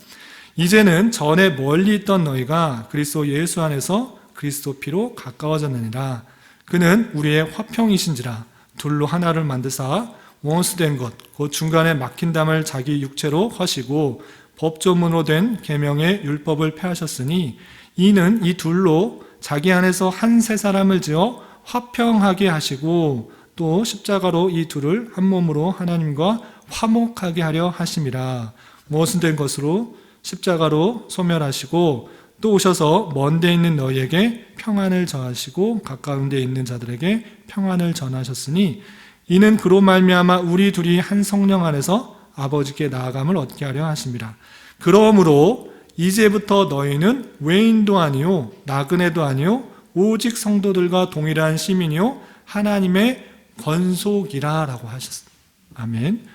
이제는 전에 멀리 있던 너희가 그리스도 예수 안에서 그리스도 피로 가까워졌느니라. 그는 우리의 화평이신지라. 둘로 하나를 만드사 원수된 것 곧 중간에 막힌 담을 자기 육체로 허시고 법조문으로 된 계명의 율법을 폐하셨으니 이는 이 둘로 자기 안에서 한 세 사람을 지어 화평하게 하시고 또 십자가로 이 둘을 한 몸으로 하나님과 화목하게 하려 하심이라. 무엇은 된 것으로 십자가로 소멸하시고 또 오셔서 먼 데 있는 너희에게 평안을 전하시고 가까운 데 있는 자들에게 평안을 전하셨으니 이는 그로 말미암아 우리 둘이 한 성령 안에서 아버지께 나아감을 얻게 하려 하심이라. 그러므로 이제부터 너희는 외인도 아니요 나그네도 아니요 오직 성도들과 동일한 시민이요 하나님의 권속이라 라고 하셨습니다. 아멘.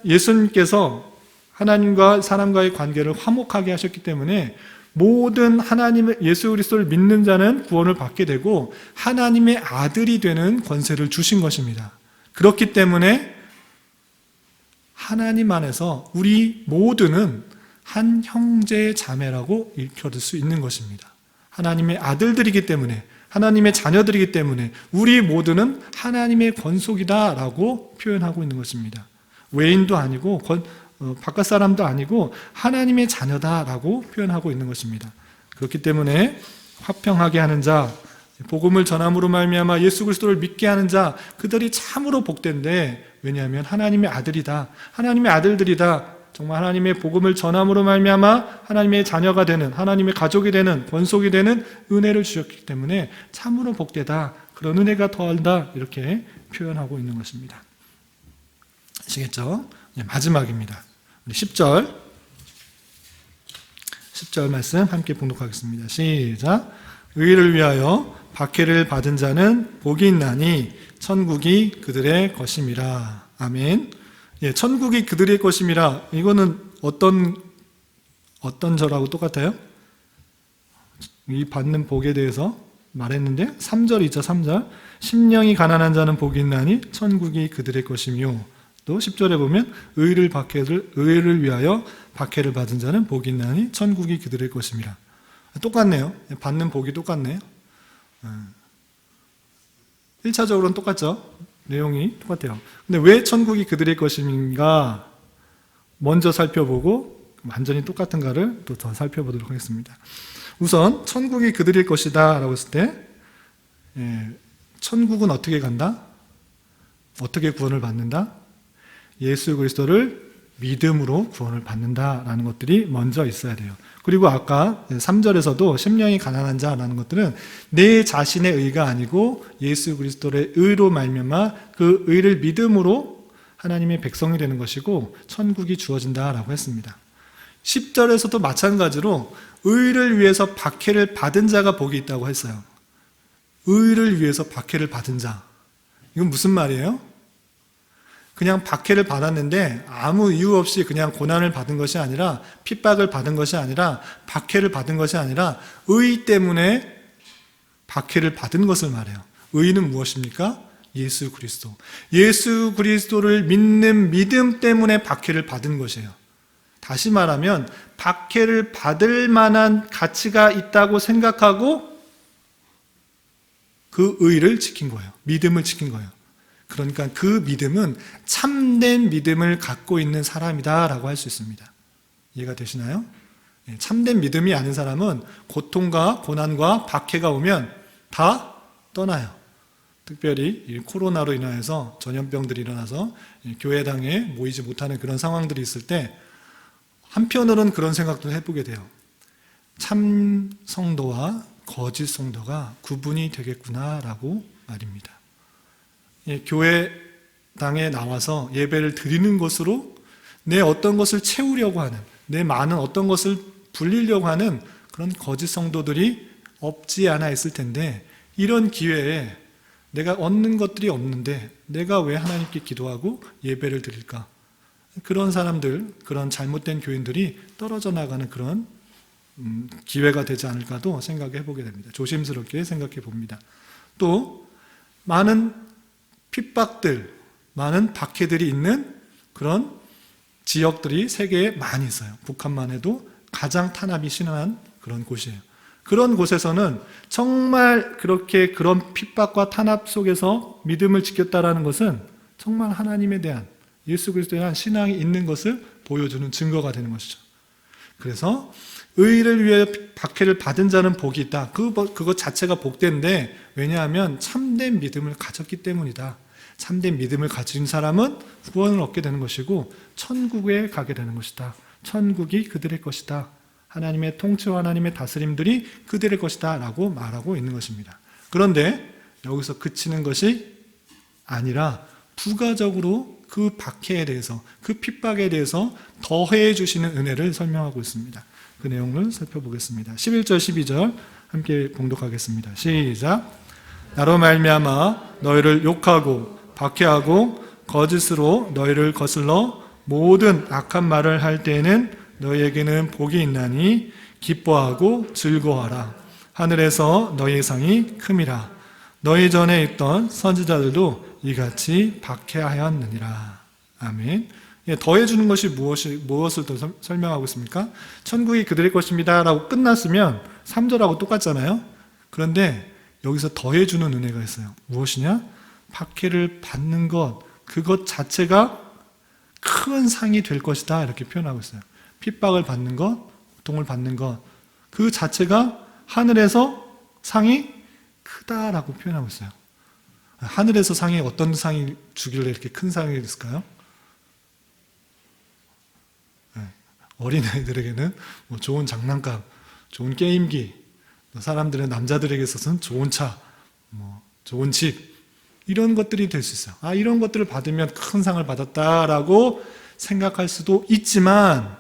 예수님께서 하나님과 사람과의 관계를 화목하게 하셨기 때문에 모든 하나님의 예수 그리스도를 믿는 자는 구원을 받게 되고 하나님의 아들이 되는 권세를 주신 것입니다. 그렇기 때문에 하나님 안에서 우리 모두는 한 형제 자매라고 일컬을 수 있는 것입니다. 하나님의 아들들이기 때문에, 하나님의 자녀들이기 때문에 우리 모두는 하나님의 권속이다라고 표현하고 있는 것입니다. 외인도 아니고 바깥 사람도 아니고 하나님의 자녀다라고 표현하고 있는 것입니다. 그렇기 때문에 화평하게 하는 자, 복음을 전함으로 말미암아 예수 그리스도를 믿게 하는 자, 그들이 참으로 복된데, 왜냐하면 하나님의 아들이다, 하나님의 아들들이다, 정말 하나님의 복음을 전함으로 말미암아 하나님의 자녀가 되는, 하나님의 가족이 되는, 권속이 되는 은혜를 주셨기 때문에 참으로 복되다, 그런 은혜가 더한다, 이렇게 표현하고 있는 것입니다. 아시겠죠? 마지막입니다. 우리 10절 말씀 함께 봉독하겠습니다. 시작. 의를 위하여 박해를 받은 자는 복이 있나니 천국이 그들의 것임이라. 아멘. 예, 천국이 그들의 것임이라. 이거는 어떤 절하고 똑같아요? 이 받는 복에 대해서 말했는데 3절이죠. 3절. 심령이 가난한 자는 복이 있나니 천국이 그들의 것이며, 또 10절에 보면 의를 위하여 박해를 받은 자는 복이 있나니 천국이 그들의 것임이라. 똑같네요. 받는 복이 똑같네요. 1차적으로는 똑같죠. 내용이 똑같아요. 근데 왜 천국이 그들의 것인가 먼저 살펴보고 완전히 똑같은가를 또 더 살펴보도록 하겠습니다. 우선 천국이 그들의 것이다 라고 했을 때, 천국은 어떻게 간다? 어떻게 구원을 받는다? 예수 그리스도를 믿음으로 구원을 받는다라는 것들이 먼저 있어야 돼요. 그리고 아까 3절에서도 심령이 가난한 자라는 것들은 내 자신의 의가 아니고 예수 그리스도의 의로 말미암아 그 의를 믿음으로 하나님의 백성이 되는 것이고 천국이 주어진다라고 했습니다. 10절에서도 마찬가지로 의를 위해서 박해를 받은 자가 복이 있다고 했어요. 의를 위해서 박해를 받은 자. 이건 무슨 말이에요? 그냥 박해를 받았는데 아무 이유 없이 그냥 고난을 받은 것이 아니라, 핍박을 받은 것이 아니라, 박해를 받은 것이 아니라 의 때문에 박해를 받은 것을 말해요. 의는 무엇입니까? 예수 그리스도. 예수 그리스도를 믿는 믿음 때문에 박해를 받은 것이에요. 다시 말하면 박해를 받을 만한 가치가 있다고 생각하고 그 의를 지킨 거예요. 믿음을 지킨 거예요. 그러니까 그 믿음은 참된 믿음을 갖고 있는 사람이다 라고 할 수 있습니다. 이해가 되시나요? 참된 믿음이 아닌 사람은 고통과 고난과 박해가 오면 다 떠나요. 특별히 이 코로나로 인해서 전염병들이 일어나서 교회당에 모이지 못하는 그런 상황들이 있을 때 한편으로는 그런 생각도 해보게 돼요. 참 성도와 거짓 성도가 구분이 되겠구나라고 말입니다. 교회당에 나와서 예배를 드리는 것으로 내 어떤 것을 채우려고 하는, 내 많은 어떤 것을 불리려고 하는 그런 거짓 성도들이 없지 않아 있을 텐데, 이런 기회에 내가 얻는 것들이 없는데 내가 왜 하나님께 기도하고 예배를 드릴까? 그런 사람들, 그런 잘못된 교인들이 떨어져 나가는 그런 기회가 되지 않을까도 생각해 보게 됩니다. 조심스럽게 생각해 봅니다. 또 많은 핍박들, 많은 박해들이 있는 그런 지역들이 세계에 많이 있어요. 북한만 해도 가장 탄압이 심한 그런 곳이에요. 그런 곳에서는 정말 그렇게 그런 핍박과 탄압 속에서 믿음을 지켰다라는 것은 정말 하나님에 대한, 예수 그리스도에 대한 신앙이 있는 것을 보여주는 증거가 되는 것이죠. 그래서 의를 위해 박해를 받은 자는 복이 있다. 그것 자체가 복된데, 왜냐하면 참된 믿음을 가졌기 때문이다. 참된 믿음을 가진 사람은 구원을 얻게 되는 것이고 천국에 가게 되는 것이다. 천국이 그들의 것이다. 하나님의 통치와 하나님의 다스림들이 그들의 것이다 라고 말하고 있는 것입니다. 그런데 여기서 그치는 것이 아니라 부가적으로 그 박해에 대해서, 그 핍박에 대해서 더해 주시는 은혜를 설명하고 있습니다. 그 내용을 살펴보겠습니다. 11절 12절 함께 봉독하겠습니다. 시작. 나로 말미암아 너희를 욕하고 박해하고 거짓으로 너희를 거슬러 모든 악한 말을 할 때에는 너희에게는 복이 있나니 기뻐하고 즐거워하라. 하늘에서 너희의 상이 큼이라. 너희 전에 있던 선지자들도 이같이 박해하였느니라. 아멘. 더해주는 것이 무엇을 더 설명하고 있습니까? 천국이 그들의 것입니다 라고 끝났으면 3절하고 똑같잖아요. 그런데 여기서 더해주는 은혜가 있어요. 무엇이냐? 박해를 받는 것, 그것 자체가 큰 상이 될 것이다 이렇게 표현하고 있어요. 핍박을 받는 것, 고통을 받는 것, 그 자체가 하늘에서 상이 크다라고 표현하고 있어요. 하늘에서 상이 어떤 상이 주길래 이렇게 큰 상이 있을까요? 어린아이들에게는 뭐 좋은 장난감, 좋은 게임기, 사람들은 남자들에게 있어서는 좋은 차, 뭐 좋은 집, 이런 것들이 될 수 있어요. 이런 것들을 받으면 큰 상을 받았다라고 생각할 수도 있지만,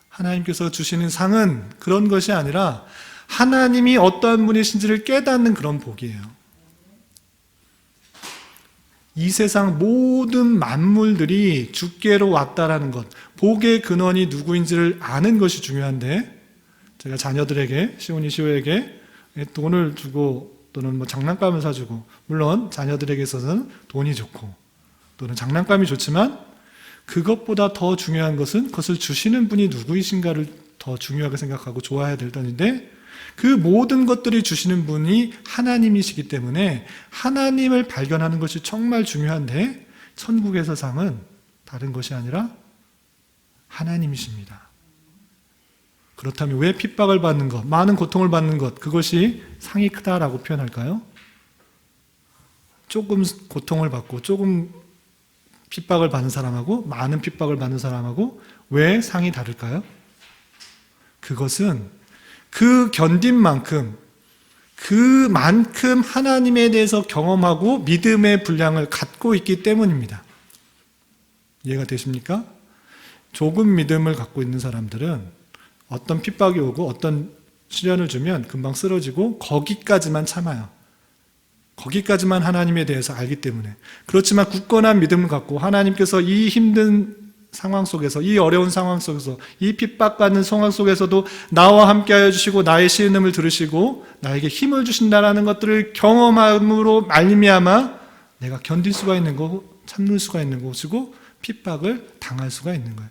하나님께서 주시는 상은 그런 것이 아니라 하나님이 어떠한 분이신지를 깨닫는 그런 복이에요. 이 세상 모든 만물들이 주께로 왔다라는 것, 복의 근원이 누구인지를 아는 것이 중요한데, 제가 자녀들에게, 시온이에게 돈을 주고 또는 뭐 장난감을 사주고, 물론 자녀들에게 있어서는 돈이 좋고 또는 장난감이 좋지만, 그것보다 더 중요한 것은 그것을 주시는 분이 누구이신가를 더 중요하게 생각하고 좋아해야 될 터인데, 그 모든 것들이 주시는 분이 하나님이시기 때문에 하나님을 발견하는 것이 정말 중요한데, 천국에서 상은 다른 것이 아니라 하나님이십니다. 그렇다면 왜 핍박을 받는 것, 많은 고통을 받는 것, 그것이 상이 크다라고 표현할까요? 조금 고통을 받고 조금 핍박을 받는 사람하고 많은 핍박을 받는 사람하고 왜 상이 다를까요? 그것은 그 견딘 만큼, 그만큼 하나님에 대해서 경험하고 믿음의 분량을 갖고 있기 때문입니다. 이해가 되십니까? 조금 믿음을 갖고 있는 사람들은 어떤 핍박이 오고 어떤 시련을 주면 금방 쓰러지고 거기까지만 참아요. 거기까지만 하나님에 대해서 알기 때문에. 그렇지만 굳건한 믿음을 갖고 하나님께서 이 힘든 상황 속에서, 이 어려운 상황 속에서, 이 핍박받는 상황 속에서도 나와 함께하여 주시고 나의 신음을 들으시고 나에게 힘을 주신다는 것들을 경험함으로 말미암아 내가 견딜 수가 있는 거고 참을 수가 있는 것이고 핍박을 당할 수가 있는 거예요.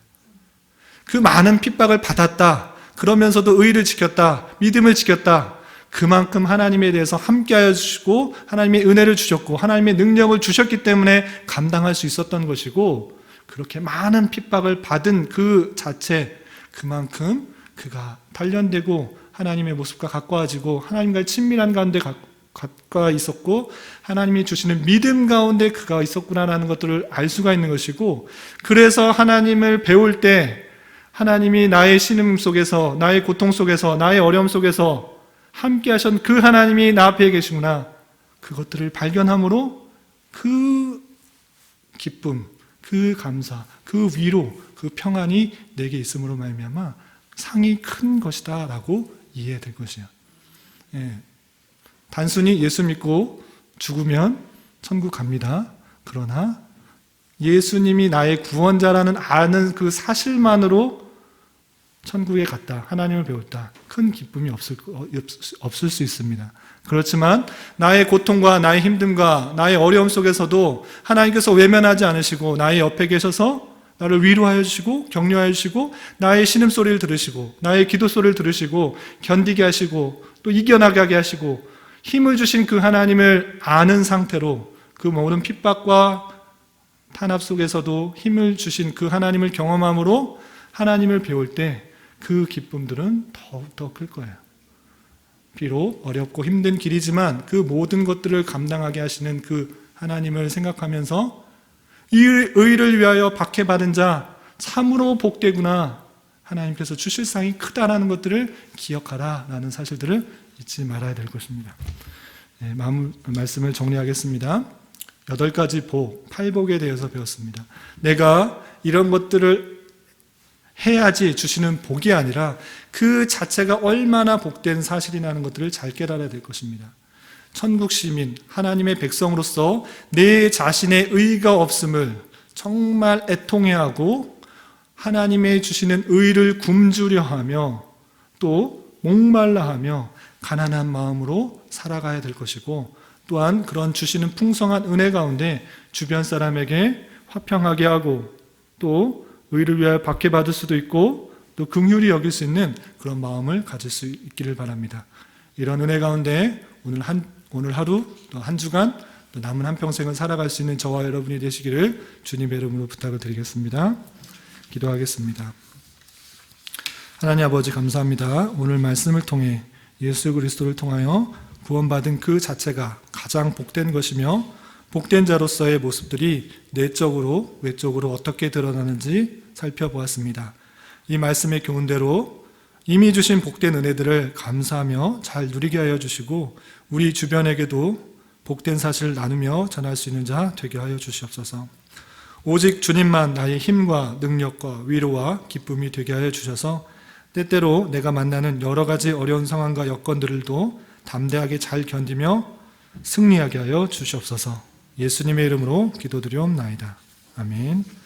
그 많은 핍박을 받았다, 그러면서도 의를 지켰다, 믿음을 지켰다, 그만큼 하나님에 대해서 함께하여 주시고 하나님의 은혜를 주셨고 하나님의 능력을 주셨기 때문에 감당할 수 있었던 것이고, 그렇게 많은 핍박을 받은 그 자체, 그만큼 그가 단련되고 하나님의 모습과 가까워지고 하나님과의 친밀한 가운데 가까이 있었고 하나님이 주시는 믿음 가운데 그가 있었구나라는 것들을 알 수가 있는 것이고, 그래서 하나님을 배울 때 하나님이 나의 신음 속에서, 나의 고통 속에서, 나의 어려움 속에서 함께 하신 그 하나님이 나 앞에 계시구나, 그것들을 발견함으로 그 기쁨, 그 감사, 그 위로, 그 평안이 내게 있음으로 말미암아 상이 큰 것이다 라고 이해될 것이에요. 단순히 예수 믿고 죽으면 천국 갑니다. 그러나 예수님이 나의 구원자라는 아는 그 사실만으로 천국에 갔다, 하나님을 배웠다, 큰 기쁨이 없을 수 있습니다. 그렇지만 나의 고통과 나의 힘듦과 나의 어려움 속에서도 하나님께서 외면하지 않으시고 나의 옆에 계셔서 나를 위로하여 주시고 격려하여 주시고 나의 신음소리를 들으시고 나의 기도소리를 들으시고 견디게 하시고 또 이겨나가게 하시고 힘을 주신 그 하나님을 아는 상태로 그 모든 핍박과 탄압 속에서도 힘을 주신 그 하나님을 경험함으로 하나님을 배울 때 그 기쁨들은 더욱더 클 거예요. 비록 어렵고 힘든 길이지만 그 모든 것들을 감당하게 하시는 그 하나님을 생각하면서 이 의를 위하여 박해받은 자 참으로 복되구나, 하나님께서 주실 상이 크다라는 것들을 기억하라 라는 사실들을 잊지 말아야 될 것입니다. 말씀을 정리하겠습니다. 8가지 복, 팔복에 대해서 배웠습니다. 내가 이런 것들을 해야지 주시는 복이 아니라 그 자체가 얼마나 복된 사실이라는 것들을 잘 깨달아야 될 것입니다. 천국 시민, 하나님의 백성으로서 내 자신의 의가 없음을 정말 애통해하고 하나님의 주시는 의를 굶주려 하며 또 목말라 하며 가난한 마음으로 살아가야 될 것이고, 또한 그런 주시는 풍성한 은혜 가운데 주변 사람에게 화평하게 하고 또 의를 위하여 박해받을 수도 있고 또 긍휼히 여길 수 있는 그런 마음을 가질 수 있기를 바랍니다. 이런 은혜 가운데 오늘 하루 또 한 주간 또 남은 한평생을 살아갈 수 있는 저와 여러분이 되시기를 주님의 이름으로 부탁을 드리겠습니다. 기도하겠습니다. 하나님 아버지 감사합니다. 오늘 말씀을 통해 예수 그리스도를 통하여 구원받은 그 자체가 가장 복된 것이며 복된 자로서의 모습들이 내적으로 외적으로 어떻게 드러나는지 살펴보았습니다. 이 말씀의 교훈대로 이미 주신 복된 은혜들을 감사하며 잘 누리게 하여 주시고 우리 주변에게도 복된 사실을 나누며 전할 수 있는 자 되게 하여 주시옵소서. 오직 주님만 나의 힘과 능력과 위로와 기쁨이 되게 하여 주셔서 때때로 내가 만나는 여러 가지 어려운 상황과 여건들도 담대하게 잘 견디며 승리하게 하여 주시옵소서. 예수님의 이름으로 기도드리옵나이다. 아멘.